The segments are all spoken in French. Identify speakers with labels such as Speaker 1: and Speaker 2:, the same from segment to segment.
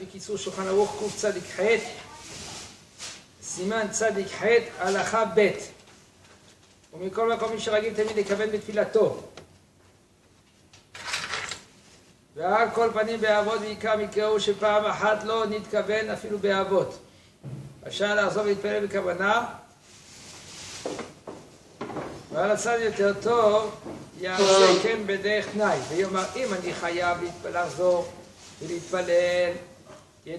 Speaker 1: בקיצור שולחן ערוך קצ"ח, סימן צ"ח, הלכה ב'. ומכל מקום מי שרגיל תמיד לכוון בתפילתו. ועל כל פנים באבות ועיקר מקראו שפעם אחת לא נתכוון אפילו באבות. אפשר לחזור ולהתפלל בכוונה, ועל הצד יותר טוב יעשה כן בדרך תנאי, ויאמר אם אני חייב לחזור ולהתפלל תהיה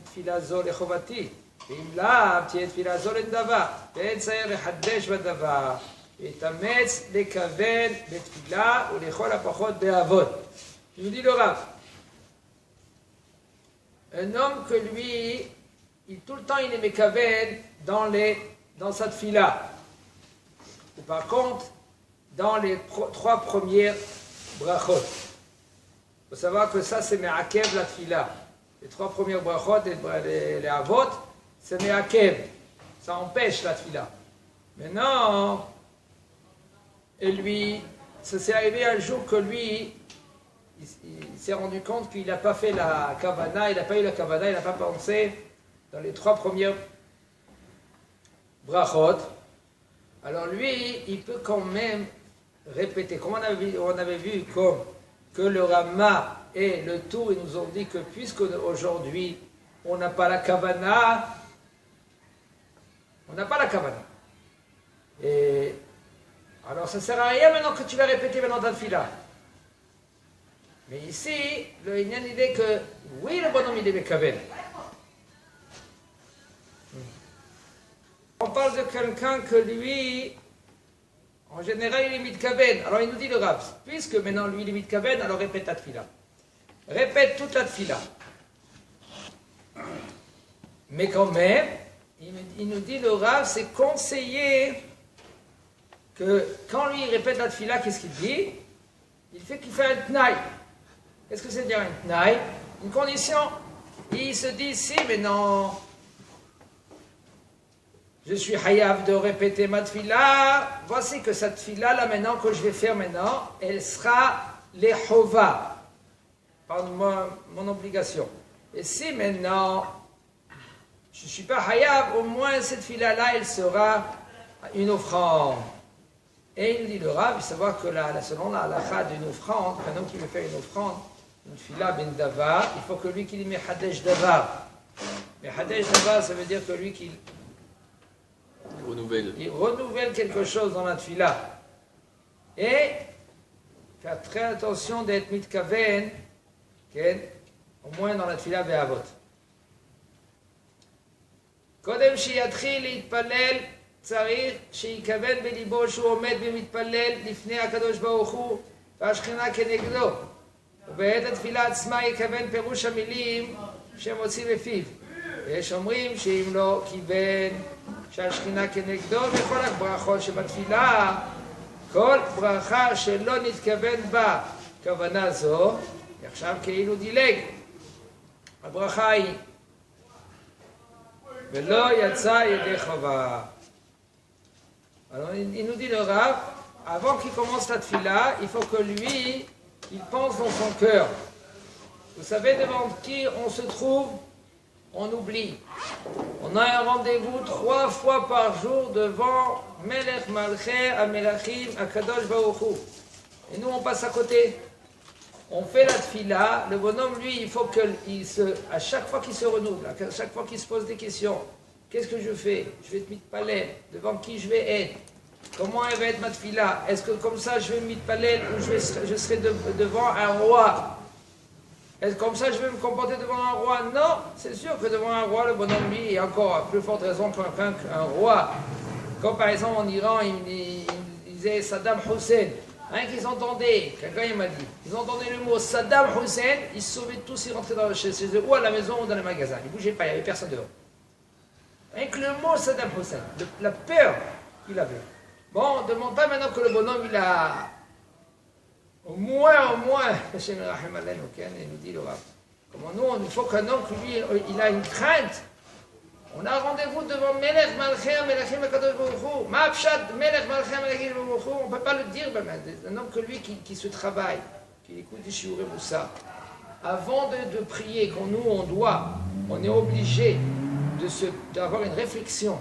Speaker 1: תפילה זו לחובתי, ואם לאו תהיה תפילה זו לנדבה, ואין צריך לחדש בדבר, להתאמץ לכוון בתפילה ולכל הפחות באבות. Je vous dis le Rav, un homme que lui, tout le temps il est mekaven dans sa tfila. Ou par contre, dans les trois premières brachot. Il faut savoir que ça c'est me'akev la tfila. Les trois premières brachot, les avot, c'est me'akev. Ça empêche la tfila. Maintenant, et lui, ça s'est arrivé un jour que lui, il s'est rendu compte qu'il n'a pas fait la kavana, il n'a pas eu la kavana, il n'a pas pensé dans les trois premières brachot. Alors lui, il peut quand même répéter. Comme on avait vu comme que le Rama et le Tour, ils nous ont dit que puisque aujourd'hui on n'a pas la kavana, on n'a pas la kavana. Et alors ça ne sert à rien maintenant que tu vas répéter maintenant ta fila. Mais ici, le Inyan il est que, oui, le bonhomme il est mekaven. On parle de quelqu'un que lui, en général, il est mitkaven. Alors il nous dit le Rav, puisque maintenant lui il est mitkaven, alors répète ta tfila. Répète toute la tfila. Mais quand même, il nous dit le Rav, c'est conseillé que quand lui il répète la tfila, qu'est-ce qu'il dit? Il fait qu'il fait un tnaï. Qu'est-ce que c'est dire un tnaï? Une condition. Il se dit, si, mais non, je suis hayav de répéter ma tfila, voici que cette tfila là maintenant que je vais faire maintenant, elle sera les chova, par mon obligation. Et si maintenant, je ne suis pas hayav, au moins cette tfila là, elle sera une offrande. Et il nous dit le Rav, il faut savoir que selon la halakha d'une offrande, un homme qui veut faire une offrande, une fila ben davar, il faut que lui qu'il met hadesh davar. Mais hadesh davar, ça veut dire que lui qu'il renouvelle quelque chose dans la fila. Et faire très attention d'être mitkaven, au moins dans la fila be'avot. Kodem sheyatchil להתפלל צריך שיקבל בליבו שהוא עומד ומתפלל לפני הקדוש ברוך הוא והשכינה כנגדו, ובעת התפילה עצמה יכוון פירוש המילים שמוציא בפיו. ויש אומרים שאם לא כיוון שהשכינה כנגדו וכל הברכות שבתפילה, כל ברכה שלא נתכוון בה כוונה זו, עכשיו כאילו דילג. הברכה היא ולא יצא ידי חובה. Alors il nous dit le Rav, avant qu'il commence la tfila, il faut que lui, il pense dans son cœur. Vous savez devant qui on se trouve, on oublie. On a un rendez-vous 3 fois par jour devant Melech Malchei Amelachim Akadosh Baruch Hu. Et nous on passe à côté. On fait la tfila, le bonhomme lui, il faut à chaque fois qu'il se renouvelle, à chaque fois qu'il se pose des questions, qu'est-ce que je fais? Je vais être mitpalel. Devant qui je vais être? Comment elle va être ma tfila? Est-ce que comme ça je vais mitpalel ou je serai devant un roi? Est-ce que comme ça je vais me comporter devant un roi? Non, c'est sûr que devant un roi, le bonhomme lui est encore à plus forte raison qu'un roi. Comme par exemple en Iran, il disait Saddam Hussein. Rien qu'ils entendaient, quelqu'un il m'a dit, ils entendaient le mot Saddam Hussein, ils se sauvaient tous, ils rentraient chez eux, ou à la maison ou dans les magasins. Ils ne bougeaient pas, il n'y avait personne dehors. Avec le mot Saddam Hussein, la peur qu'il avait. Bon, ne demande pas maintenant que le bonhomme, il a au moins, Hashem Rahim Aleinu, il nous dit le Rav. Comment nous, il faut qu'un homme, lui, il a une crainte. On a rendez-vous devant Melech Malchei Melachim Akadosh Baruch Hu. Ma pshat Melech Malchei Melachim Baruch Hu. On ne peut pas le dire, un homme que lui qui se travaille, qui écoute des shiurim Moussa. avant de prier, on est obligé d'avoir une réflexion.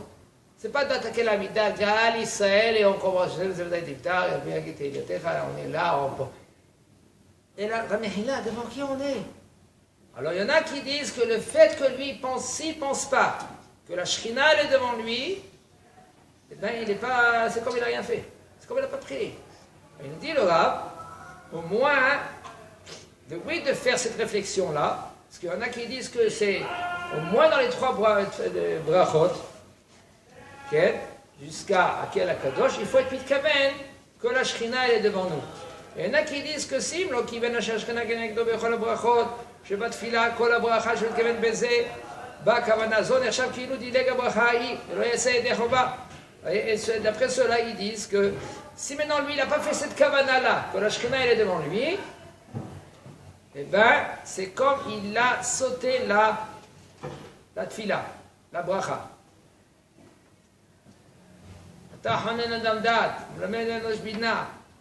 Speaker 1: C'est pas d'attaquer la mida, de dire à l'Israël et on commence, on est là, et là, Ramehila, devant qui on est? Alors il y en a qui disent que le fait que lui pense, s'il pense pas, que la Shrina elle est devant lui, eh bien il est pas, c'est comme il n'a rien fait, c'est comme il n'a pas prié. Il nous dit le Rav, au moins, de faire cette réflexion-là, parce qu'il y en a qui disent que c'est au moins dans les 3 brachot, jusqu'à Akel Akadosh, il faut être mitkaven que la Shrina elle est devant nous. Il y en a qui disent que si, lo ki ben השכינה כנגדו בכל הברכות, שבתפילה כל הברכה שמתכוון בזה, בכוונה זו נחשב כאילו דילג הברכה ההיא, ולא יעשה ידי חובה. D'après cela, ils disent que si maintenant lui, il n'a pas fait cette kavana-là, que la Shrina elle est devant lui, eh bien, c'est comme il a sauté la tfila, la bracha.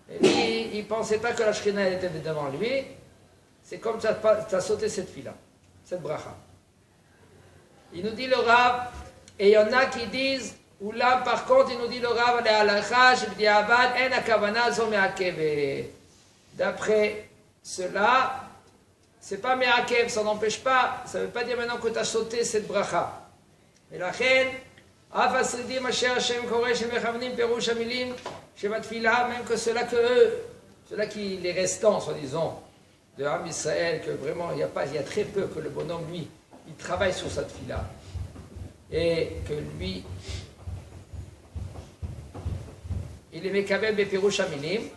Speaker 1: Et lui, il ne pensait pas que la Shrina était devant lui. C'est comme ça, tu as sauté cette fila, cette bracha. Il nous dit le Rav, et il y en a qui disent, ou là par contre, il nous dit le Rav, d'après cela, c'est pas me'akev, ça n'empêche pas, ça ne veut pas dire maintenant que tu as sauté cette bracha. Et la reine, même que ceux-là qui les restants, soi-disant, de Ham Israël, que vraiment il y a très peu que le bonhomme, lui, il travaille sur cette fila. Et que lui, il est Mekabel Bepirouch Hamilim.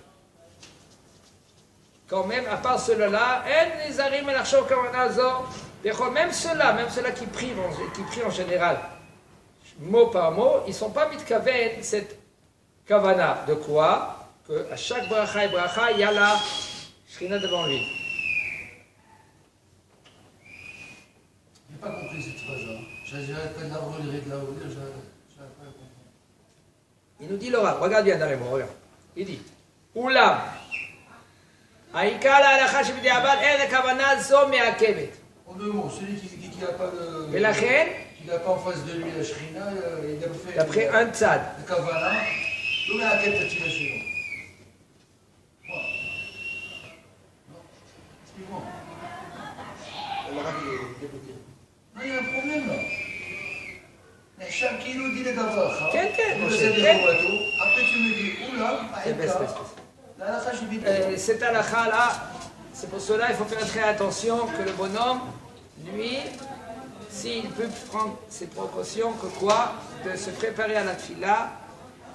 Speaker 1: Quand même, à part ceux-là, même ceux-là qui prient en général, mot par mot, ils ne sont pas mitkaven cette kavana. De quoi? Qu'à chaque bracha et bracha, il y a la Shrina devant lui.
Speaker 2: Je n'ai pas compris cette phrase-là. J'arrête pas de la relire, de la relire, j'arrête pas à comprendre.
Speaker 1: Il nous dit le Rav, regarde bien dans les mots, regarde. Il dit, Oulam, Aïka la halacha shebdi'avad, en kavana zo me'akevet.
Speaker 2: En 2 mots, celui qui n'a pas de...
Speaker 1: Et la reine,
Speaker 2: qui n'a pas en face de lui la Shrina, il a fait...
Speaker 1: d'après un tzad.
Speaker 2: Le kavana, zo me'akevet la Shrina. Quoi? Non? Explique-moi. Le Rav est débloqué. Non, il y a un problème là. Cham qui nous dit les gavras.
Speaker 1: Après tu me
Speaker 2: dis, oula, aïka.
Speaker 1: Cette halakha-là, c'est pour cela il faut faire très attention que le bonhomme, lui, s'il peut prendre ses précautions, que quoi? De se préparer à la tfila,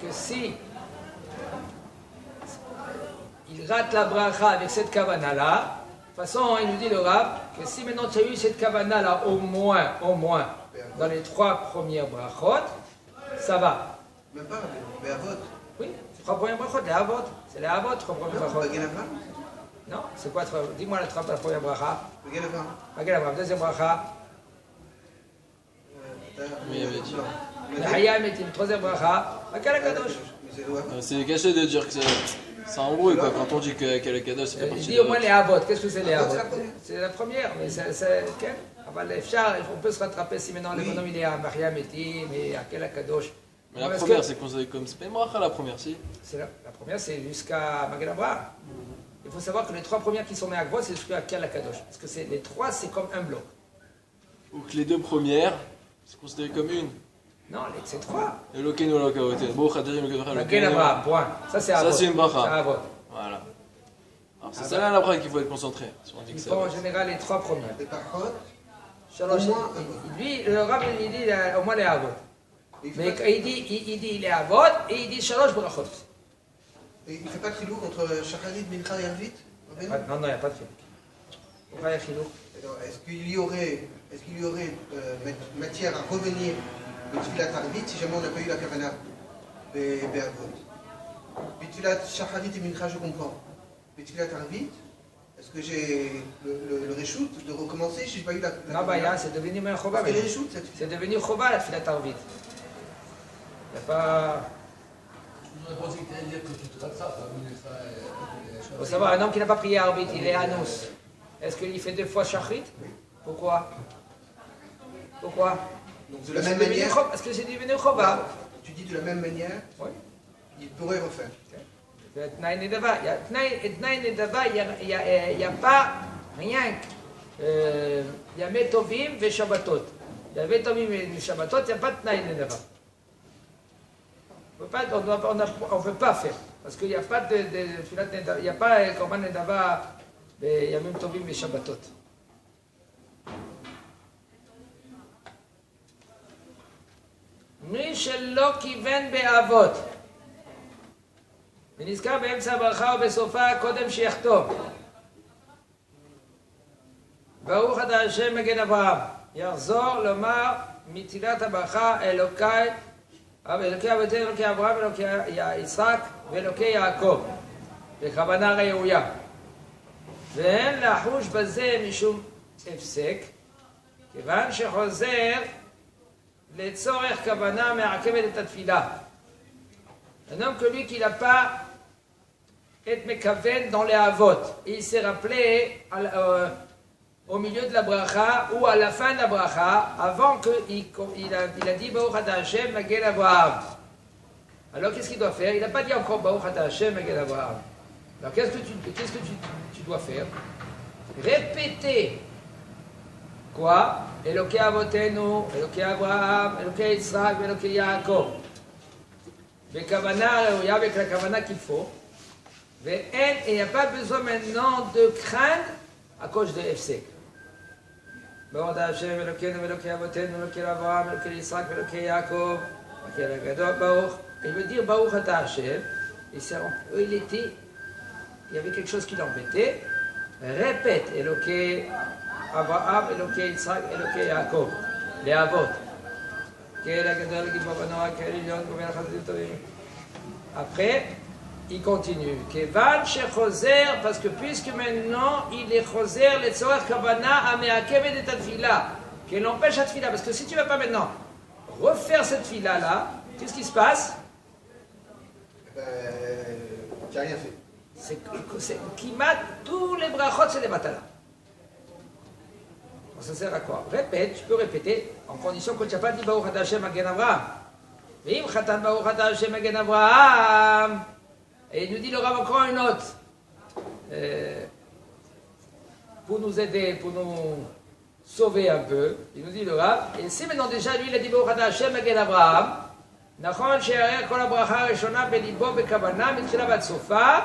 Speaker 1: que si il rate la bracha avec cette kavana-là, de toute façon, il nous dit le Rav, que si maintenant tu as eu cette kavana-là au moins, dans les 3 premières brachot, ça va.
Speaker 2: Même pas, mais à vote.
Speaker 1: Oui, 3 premières brachot, les avot. C'est les avot, 3 premières brachot. Non, c'est quoi? Dis-moi la première bracha. Bagelavram, deuxième bracha. Le Hayam est une troisième bracha. Bagalakadosh.
Speaker 3: C'est caché de dire que c'est embrouille quoi. Quand on dit que le Kadosh c'est pas partie.
Speaker 1: Je dis au moins les avot. Qu'est-ce que c'est les avot? C'est la première, mais c'est quelle? On peut se rattraper si maintenant le bonhomme il est à Mariam Etim et à Kel Kadosh.
Speaker 3: Mais la première c'est considéré comme c'est pas une bracha la première si.
Speaker 1: La première c'est jusqu'à Magalabra. Il faut savoir que les 3 premières qui sont nées à Gvot c'est jusqu'à Kel Kadosh. Parce que les 3 c'est comme un bloc.
Speaker 3: Ou que les 2 premières c'est considéré comme une.
Speaker 1: Non, c'est 3.
Speaker 3: Elokeinu Elokaoten. Bon Khadirim Elokeinu.
Speaker 1: Magalabra, point. Ça c'est avot.
Speaker 3: Ça c'est une bracha.
Speaker 1: C'est avot.
Speaker 3: Voilà. Alors c'est ça là la bracha qu'il faut être concentré.
Speaker 1: Il faut en général les 3 premières.
Speaker 2: Et par contre,
Speaker 1: lui, le Rav, il dit au moins les avot. Mais il dit les avot et il dit shalosh brachot.
Speaker 2: Et il ne fait pas de chilou contre Shacharit, Mincha et Arvit?
Speaker 1: Non, il n'y a pas de chilou. Pourquoi il y a chilou?
Speaker 2: Est-ce qu'il y aurait matière à revenir de Tfilat Arvit si jamais on n'a pas eu la Kavana Be'avot? Puis Tfilat Shacharit et Mincha, je comprends. Mais Tfilat Arvit, est-ce que j'ai le reshoot de recommencer si je n'ai pas eu la
Speaker 1: Non, c'est devenu un choba. C'est devenu choba la Tfilat Arvit. Il n'y a pas.
Speaker 2: Je pensé que tu allais dire que tu te rattrapes.
Speaker 1: Il faut savoir, un homme qui n'a pas prié Arvit, il est anus. Est-ce qu'il fait 2 fois shachrit? Pourquoi? Pourquoi?
Speaker 2: Donc de la même manière.
Speaker 1: Est-ce que c'est devenu chova?
Speaker 2: Tu dis de la même manière,
Speaker 1: Oui.
Speaker 2: il pourrait refaire.
Speaker 1: Tnaï Nedava, il n'y a pas rien. Il y a Metovim et Shabbatot. Il y a Metovim et Shabbatot, il n'y a pas de Tnaï Nedava. On ne peut pas faire. Parce qu'il n'y a pas de Filat Nedava. Il n'y a pas Korban Nedava, il y a même Tovim et Shabbatot. מי שלא כיוון באבות ונזכר באמצע הברכה ובסופה קודם שיחתום ברוך אתה השם מגן אברהם יחזור לומר מתחילת הברכה אלוקי אבותינו אלוקי אברהם אלוקי יצחק ואלוקי יעקב בכוונה ראויה ואין לחוש בזה משום הפסק כיוון שחוזר לצורך כוונה מעכבת את התפילה. Un homme que lui qui n'a pas être mekaven dans les avot. Et il s'est rappelé au milieu de la bracha ou à la fin de la bracha, avant qu'il a dit Baruch Ata Hashem Magen Avraham. Alors qu'est-ce qu'il doit faire? Il n'a pas dit encore Baruch Ata Hashem Magen Avraham. Alors qu'est-ce que tu dois faire? Répéter. Quoi? Elokei Avotenu, Elokei Abraham, Elokei Yitzhak, Elokei Yaakov. Avec la kavana qu'il faut. Et il n'y a pas besoin maintenant de craindre à cause de Efsek. Baruch Hashem, Elokeinu, Elokei Avotenu, Elokei Abraham, Elokei Yitzhak, Elokei Yaakov. Il veut dire Baruch Ata Hashem. Il y avait quelque chose qui l'embêtait. Répète Elokei Abraham, Elokei Yitzhak, Elokei Yaakov. Les Avot. Après, il continue. Kevan shechoser, parce que puisque maintenant il est choser, le tzorach kavana ameakevet et tfila, qu'elle empêche la tfila. Parce que si tu ne vas pas maintenant refaire cette tfila là, qu'est-ce qui se passe?
Speaker 2: Tu n'as rien fait.
Speaker 1: C'est kimat, tous les brachot, c'est des batalas. Ça sert à quoi? Répète, tu peux répéter, en condition que tu n'as pas dit Baruch Ata Hashem Magen Avraham. Vim Chatan Baruch Ata Hashem Magen Avraham. Et il nous dit le Rav encore une autre. Pour nous aider, pour nous sauver un peu. Il nous dit le Rav. Et si maintenant déjà lui il a dit Baruch Ata Hashem Magen Avraham. נכון שיראה כל הברכה הראשונה בליבו בכוונה מתחילה ועד סופה.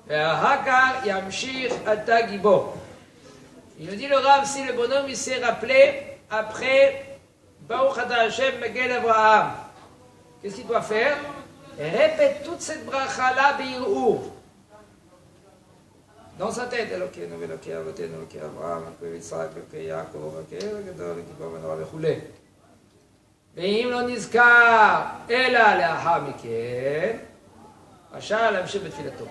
Speaker 1: ואחר כך ימשיך אתה גיבור. Il nous dit le Rav, si le bonhomme il s'est rappelé après Baruch Ata Hashem Magen Avraham, qu'est-ce qu'il doit faire? Répète toute cette bracha-là b'ir'ur. Dans sa tête, Elokeinu, Elokei Avotenu, Elokei Avraham, Elokei Yitzhak, Elokei Yaakov, Elokei Gadol, Elokei Bar Benora וכו'. ואם לא נזכר אלא לאחר מכן, רשאי להמשיך בתפילתו.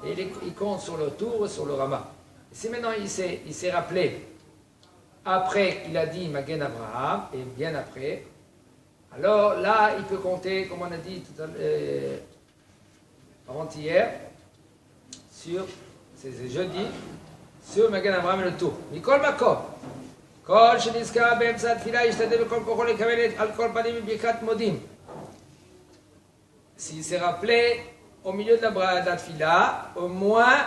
Speaker 1: Il compte sur le tour et sur le rama. Si maintenant il s'est rappelé, après qu'il a dit Magen Avraham, et bien après, alors là il peut compter, comme on a dit tout à l'heure, avant-hier, c'est jeudi, sur Magen Avraham et le tour. Mikol Makom, Kol שנזכר באמצע התפילה ישתדל בכל כוחו לקבל על כל פנים בברכת מודים. S'il s'est rappelé au milieu de la tfila, au moins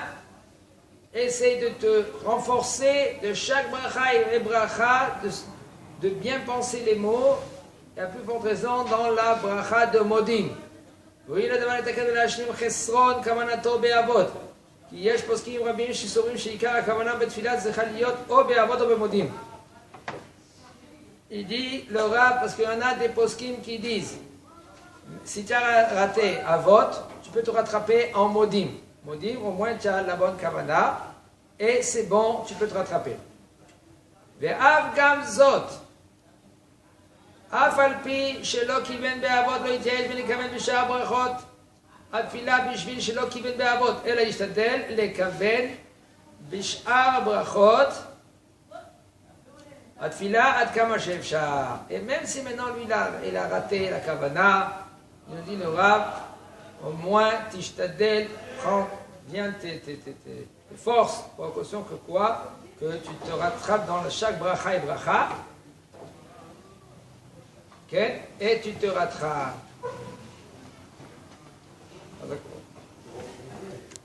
Speaker 1: essaye de te renforcer de chaque bracha et bracha, de bien penser les mots, et à plus forte raison dans la bracha de Modim. Oui, le demande לתקן ולהשלים חסרון כוונתו באבות. כי יש פוסקים רבים שסוברים שעיקר הכוונה בתפילה צריכה להיות או באבות או במודים. Il dit le Rav, parce qu'il y en a des poskim qui disent si tu as raté Avot, tu peux te rattraper en Modim. Modim, au moins tu as la bonne kavana et c'est bon, tu peux te rattraper. Ve'av gam zot, אף על פי שלא כיוון באבות לא יתייעל ולכוון בשאר ברכות התפילה בשביל שלא כיוון באבות, אלא ישתדל לכוון בשאר הברכות התפילה עד כמה שאפשר. Et même si maintenant lui il a raté la kavana, il nous dit le Rav, au moins תשתדל, prends bien tes forces, pour caution que quoi? Que tu te rattrapes dans chaque bracha et bracha, okay? Et tu te rattrapes.